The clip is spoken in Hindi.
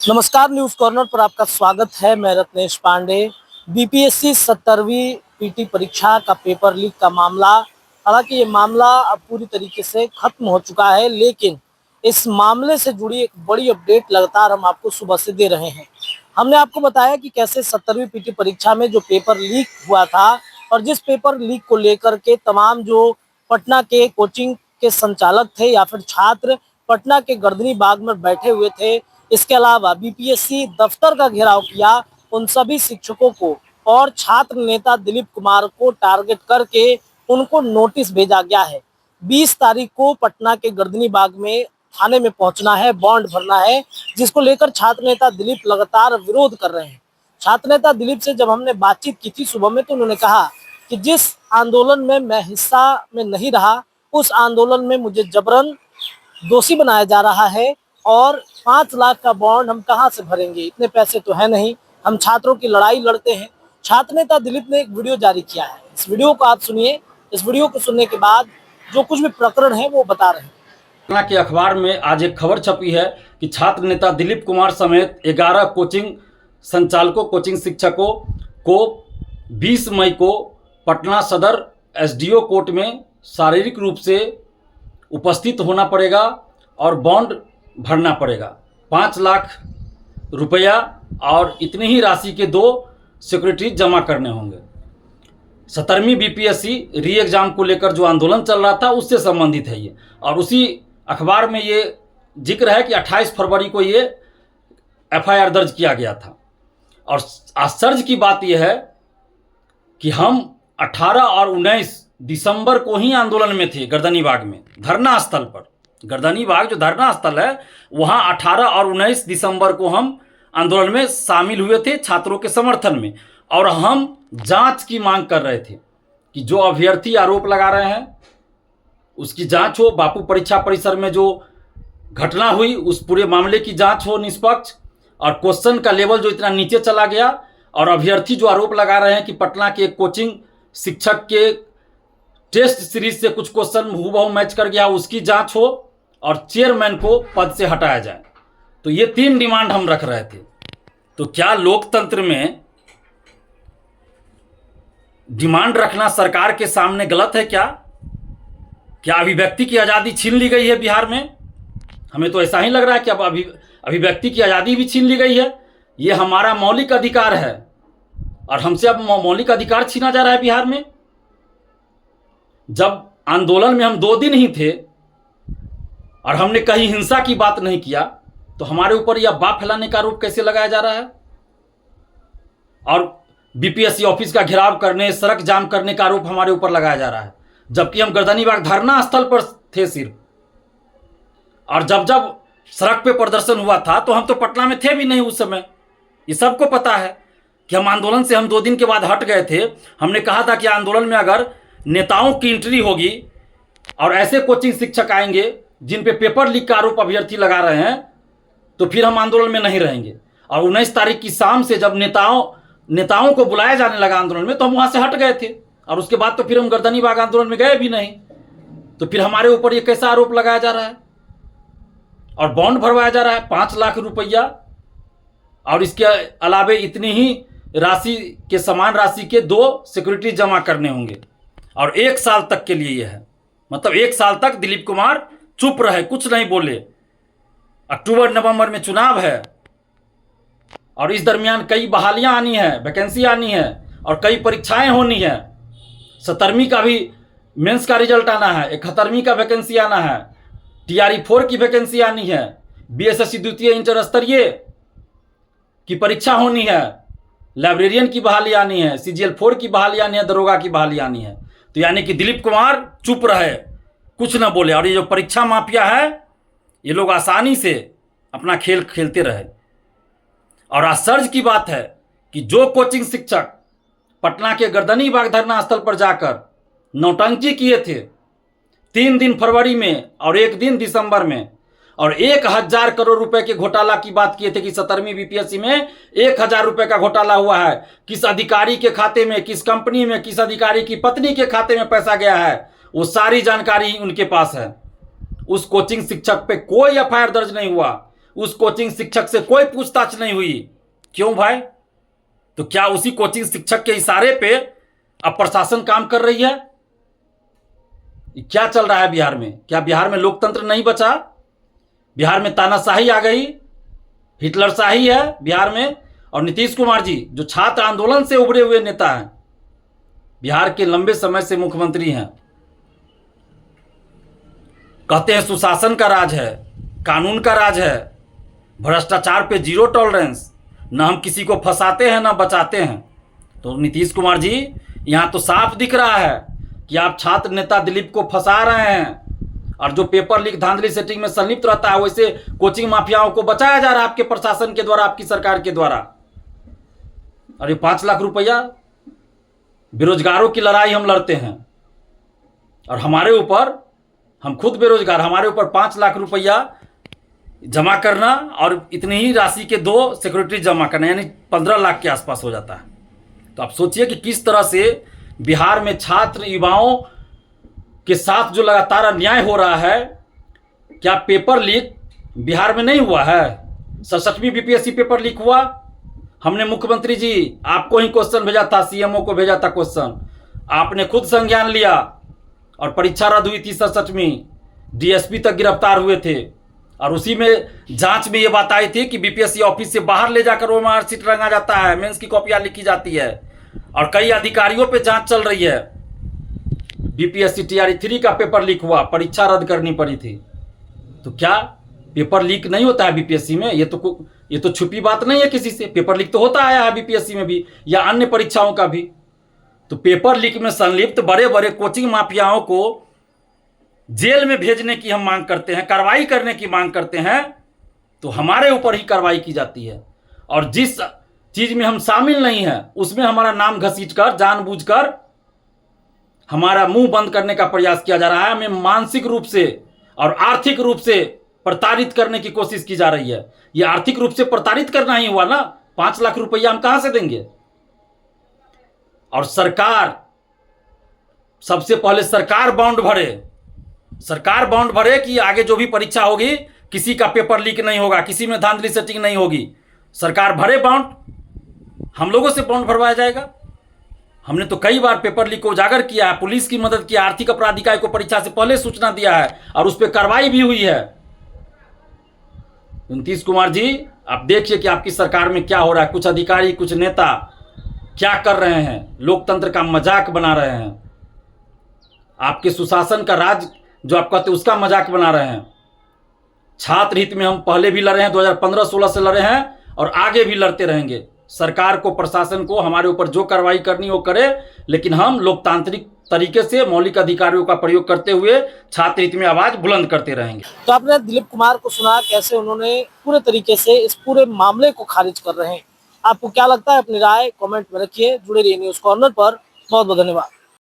नमस्कार, न्यूज कॉर्नर पर आपका स्वागत है। मैं रत्नेश पांडे। बीपीएससी 17वीं पीटी परीक्षा का पेपर लीक का मामला, हालांकि ये मामला अब पूरी तरीके से खत्म हो चुका है, लेकिन इस मामले से जुड़ी एक बड़ी अपडेट लगातार हम आपको सुबह से दे रहे हैं। हमने आपको बताया कि कैसे 17वीं पीटी परीक्षा में जो पेपर लीक हुआ था और जिस पेपर लीक को लेकर के तमाम जो पटना के कोचिंग के संचालक थे या फिर छात्र पटना के गर्दनी बाग में बैठे हुए थे, इसके अलावा बीपीएससी दफ्तर का घेराव किया, उन सभी शिक्षकों को और छात्र नेता दिलीप कुमार को टारगेट करके उनको नोटिस भेजा गया है। 20 तारीख को पटना के गर्दनी बाग में थाने में पहुंचना है, बॉन्ड भरना है, जिसको लेकर छात्र नेता दिलीप लगातार विरोध कर रहे हैं। छात्र नेता दिलीप से जब हमने बातचीत की थी सुबह में, तो उन्होंने कहा कि जिस आंदोलन में मैं हिस्सा में नहीं रहा, उस आंदोलन में मुझे जबरन दोषी बनाया जा रहा है और 5 लाख का बॉन्ड हम कहां से भरेंगे, इतने पैसे तो है नहीं, हम छात्रों की लड़ाई लड़ते हैं। छात्र नेता दिलीप ने एक वीडियो जारी किया है, इस वीडियो को आप सुनिए। इस वीडियो को सुनने के बाद जो कुछ भी प्रकरण है वो बता रहे हैं। पटना के अखबार में आज एक खबर छपी है कि छात्र नेता दिलीप कुमार समेत 11 कोचिंग संचालकों, कोचिंग शिक्षकों को 20 मई को पटना सदर एसडीओ कोर्ट में शारीरिक रूप से उपस्थित होना पड़ेगा और बॉन्ड भरना पड़ेगा। 5 लाख रुपया और इतनी ही राशि के 2 सिक्योरिटी जमा करने होंगे। 17वीं बीपीएससी री एग्जाम को लेकर जो आंदोलन चल रहा था उससे संबंधित है ये, और उसी अखबार में ये जिक्र है कि 28 फरवरी को ये एफआईआर दर्ज किया गया था। और आश्चर्य की बात यह है कि हम 18 और 19 दिसंबर को ही आंदोलन में थे गर्दनी बाग में, धरना स्थल पर। गर्दनी बाग जो धरना स्थल है, वहाँ 18 और 19 दिसंबर को हम आंदोलन में शामिल हुए थे छात्रों के समर्थन में, और हम जांच की मांग कर रहे थे कि जो अभ्यर्थी आरोप लगा रहे हैं उसकी जांच हो, बापू परीक्षा परिसर में जो घटना हुई उस पूरे मामले की जांच हो निष्पक्ष, और क्वेश्चन का लेवल जो इतना नीचे चला गया, और अभ्यर्थी जो आरोप लगा रहे हैं कि पटना के कोचिंग शिक्षक के टेस्ट सीरीज से कुछ क्वेश्चन हूबहू मैच कर गया, उसकी जांच हो, और चेयरमैन को पद से हटाया जाए। तो ये 3 डिमांड हम रख रहे थे। तो क्या लोकतंत्र में डिमांड रखना सरकार के सामने गलत है? क्या अभिव्यक्ति की आज़ादी छीन ली गई है बिहार में? हमें तो ऐसा ही लग रहा है कि अब अभिव्यक्ति की आज़ादी भी छीन ली गई है। ये हमारा मौलिक अधिकार है और हमसे अब मौलिक अधिकार छीना जा रहा है बिहार में। जब आंदोलन में हम 2 दिन ही थे और हमने कहीं हिंसा की बात नहीं किया, तो हमारे ऊपर यह अफवाह फैलाने का आरोप कैसे लगाया जा रहा है? और बीपीएससी ऑफिस का घेराव करने, सड़क जाम करने का आरोप हमारे ऊपर लगाया जा रहा है, जबकि हम गर्दनी बाग धरना स्थल पर थे सिर्फ। और जब जब सड़क पे प्रदर्शन हुआ था तो हम तो पटना में थे भी नहीं उस समय। ये सबको पता है कि हम आंदोलन से 2 दिन के बाद हट गए थे। हमने कहा था कि आंदोलन में अगर नेताओं की एंट्री होगी और ऐसे कोचिंग शिक्षक आएंगे जिन पे पेपर लीक का आरोप अभ्यर्थी लगा रहे हैं, तो फिर हम आंदोलन में नहीं रहेंगे। और 19 तारीख की शाम से जब नेताओं को बुलाया जाने लगा आंदोलन में, तो हम वहाँ से हट गए थे, और उसके बाद तो फिर हम गर्दनी बाग आंदोलन में गए भी नहीं। तो फिर हमारे ऊपर ये कैसा आरोप लगाया जा रहा है और बॉन्ड भरवाया जा रहा है 5 लाख रुपया, और इसके अलावे इतनी ही राशि के समान राशि के 2 सिक्योरिटी जमा करने होंगे, और 1 साल तक के लिए यह है। मतलब 1 साल तक दिलीप कुमार चुप रहे, कुछ नहीं बोले। अक्टूबर नवंबर में चुनाव है और इस दरमियान कई बहालियां आनी है, वैकेंसी आनी है, और कई परीक्षाएं होनी है। 17वीं का भी मेंस का रिजल्ट आना है, 71वीं का वैकेंसी आना है, टीआरई 4 की वैकेंसी आनी है, बीएसएससी द्वितीय इंटर स्तरीय की परीक्षा होनी है, लाइब्रेरियन की बहाली आनी है, सीजीएल 4 की बहाली आनी है, दरोगा की बहाली आनी है। तो यानी कि दिलीप कुमार चुप रहे, कुछ ना बोले, और ये जो परीक्षा माफिया है ये लोग आसानी से अपना खेल खेलते रहे। और आश्चर्य की बात है कि जो कोचिंग शिक्षक पटना के गर्दनी बाग धरना स्थल पर जाकर नौटंकी किए थे 3 दिन फरवरी में और 1 दिन दिसंबर में, और 1000 करोड़ रुपए के घोटाला की बात किए थे कि 17वीं बीपीएससी में 1000 रुपए का घोटाला हुआ है, किस अधिकारी के खाते में, किस कंपनी में, किस अधिकारी की पत्नी के खाते में पैसा गया है, वो सारी जानकारी उनके पास है। उस कोचिंग शिक्षक पे कोई एफआईआर दर्ज नहीं हुआ, उस कोचिंग शिक्षक से कोई पूछताछ नहीं हुई। क्यों भाई? तो क्या उसी कोचिंग शिक्षक के इशारे पे अब प्रशासन काम कर रही है? क्या चल रहा है बिहार में? क्या बिहार में लोकतंत्र नहीं बचा? बिहार में तानाशाही आ गई, हिटलरशाही है बिहार में। और नीतीश कुमार जी जो छात्र आंदोलन से उभरे हुए नेता हैं, बिहार के लंबे समय से मुख्यमंत्री हैं, कहते हैं सुशासन का राज है, कानून का राज है, भ्रष्टाचार पे जीरो टॉलरेंस, न हम किसी को फंसाते हैं न बचाते हैं। तो नीतीश कुमार जी यहाँ तो साफ दिख रहा है कि आप छात्र नेता दिलीप को फंसा रहे हैं, और जो पेपर लीक धांधली सेटिंग में संलिप्त रहता है वैसे कोचिंग माफियाओं को बचाया जा रहा है आपके प्रशासन के द्वारा, आपकी सरकार के द्वारा। अरे 5 लाख रुपया बेरोजगारों की लड़ाई हम लड़ते हैं, और हमारे ऊपर, हम खुद बेरोजगार, हमारे ऊपर 5 लाख रुपया जमा करना और इतनी ही राशि के 2 सिक्योरिटी जमा करना, यानी 15 लाख के आसपास हो जाता है। तो आप सोचिए कि किस तरह से बिहार में छात्र युवाओं के साथ जो लगातार अन्याय हो रहा है। क्या पेपर लीक बिहार में नहीं हुआ है? 67वीं बीपीएससी पेपर लीक हुआ। हमने मुख्यमंत्री जी आपको ही क्वेश्चन भेजा था, सीएमओ को भेजा था क्वेश्चन, आपने खुद संज्ञान लिया और परीक्षा रद्द हुई थी 67वीं, डीएसपी तक गिरफ्तार हुए थे। और उसी में जांच में ये बात आई थी कि बीपीएससी ऑफिस से बाहर ले जाकर वो मार्कशीट रंगा जाता है, मेंस की कॉपियां लिखी जाती है, और कई अधिकारियों पे जांच चल रही है। बीपीएससी टीआरई 3 का पेपर लीक हुआ, परीक्षा रद्द करनी पड़ी थी। तो क्या पेपर लीक नहीं होता है बीपीएससी में? ये तो छुपी बात नहीं है किसी से, पेपर लीक तो होता आया है बीपीएससी में भी, या अन्य परीक्षाओं का भी। तो पेपर लीक में संलिप्त बड़े बड़े कोचिंग माफियाओं को जेल में भेजने की हम मांग करते हैं, कार्रवाई करने की मांग करते हैं, तो हमारे ऊपर ही कार्रवाई की जाती है। और जिस चीज में हम शामिल नहीं है उसमें हमारा नाम घसीटकर, जानबूझकर हमारा मुंह बंद करने का प्रयास किया जा रहा है। हमें मानसिक रूप से और आर्थिक रूप से प्रताड़ित करने की कोशिश की जा रही है। ये आर्थिक रूप से प्रताड़ित करना ही हुआ ना। 5 लाख रुपया हम कहां से देंगे? और सरकार, सबसे पहले सरकार बॉन्ड भरे कि आगे जो भी परीक्षा होगी किसी का पेपर लीक नहीं होगा, किसी में धांधली सेटिंग नहीं होगी। सरकार भरे बॉन्ड, हम लोगों से बॉन्ड भरवाया जाएगा। हमने तो कई बार पेपर लीक को उजागर किया है, पुलिस की मदद किया, आर्थिक अपराध इकाई को परीक्षा से पहले सूचना दिया है और उस पर कार्रवाई भी हुई है। नीतीश कुमार जी आप देखिए कि आपकी सरकार में क्या हो रहा है। कुछ अधिकारी, कुछ नेता क्या कर रहे हैं, लोकतंत्र का मजाक बना रहे हैं, आपके सुशासन का राज जो आप कहते हैं उसका मजाक बना रहे हैं। छात्र हित में हम पहले भी लड़े हैं, 2015-16 से लड़े हैं और आगे भी लड़ते रहेंगे। सरकार को, प्रशासन को हमारे ऊपर जो कार्रवाई करनी हो करे, लेकिन हम लोकतांत्रिक तरीके से मौलिक अधिकारियों का प्रयोग करते हुए छात्र हित में आवाज बुलंद करते रहेंगे। तो आपने दिलीप कुमार को सुना कैसे उन्होंने पूरे तरीके से इस पूरे मामले को खारिज कर रहे हैं। आपको क्या लगता है? अपनी राय कमेंट में रखिए। जुड़े रहिए न्यूज़ कॉर्नर पर। बहुत बहुत धन्यवाद।